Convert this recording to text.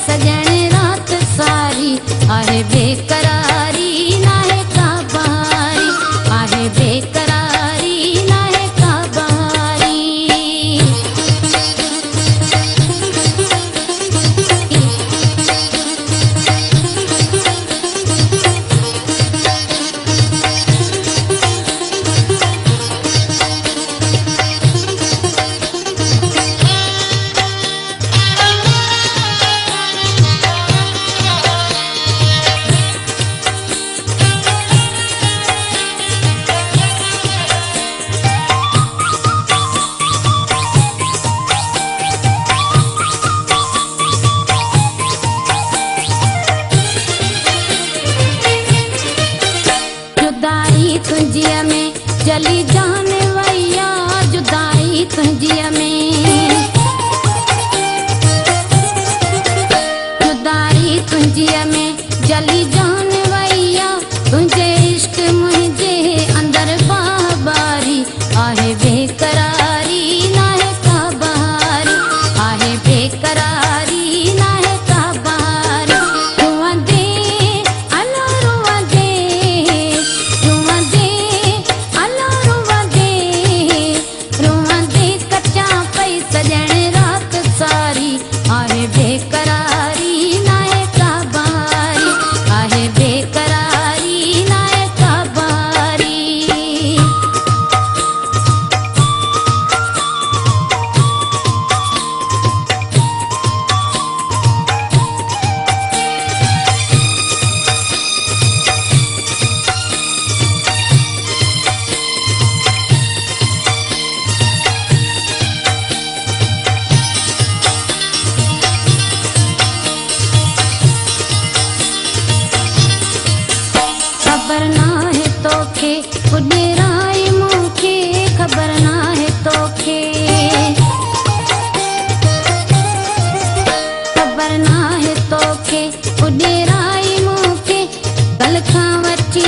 सजण रात सारी आहे बेकरारी नाहे का बहारी आहे बेकरारी नाहे का बहारी तुंहिंजीअ में जली जान वैया जुदाई तुंहिंजीअ में जुदाई तुंहिंजीअ में जली जान वैया तुंहिंजे इश्क मुंहिंजे अंदर बाबारी आहे बेकरारी नाहे का बहारी आहे बेकरारी नाहे का बहारी रुअंदे अला रुअंदे सजण रात सारी आहे बेकरारी नाहे का बहारी आहे बेकरारी नाहे का बहारी खबर नाहे तोखे पुॼराई मूंखे खबर नाहे तोखे खबर नाहे तोखे पुॼराई मूंखे कल खां वठी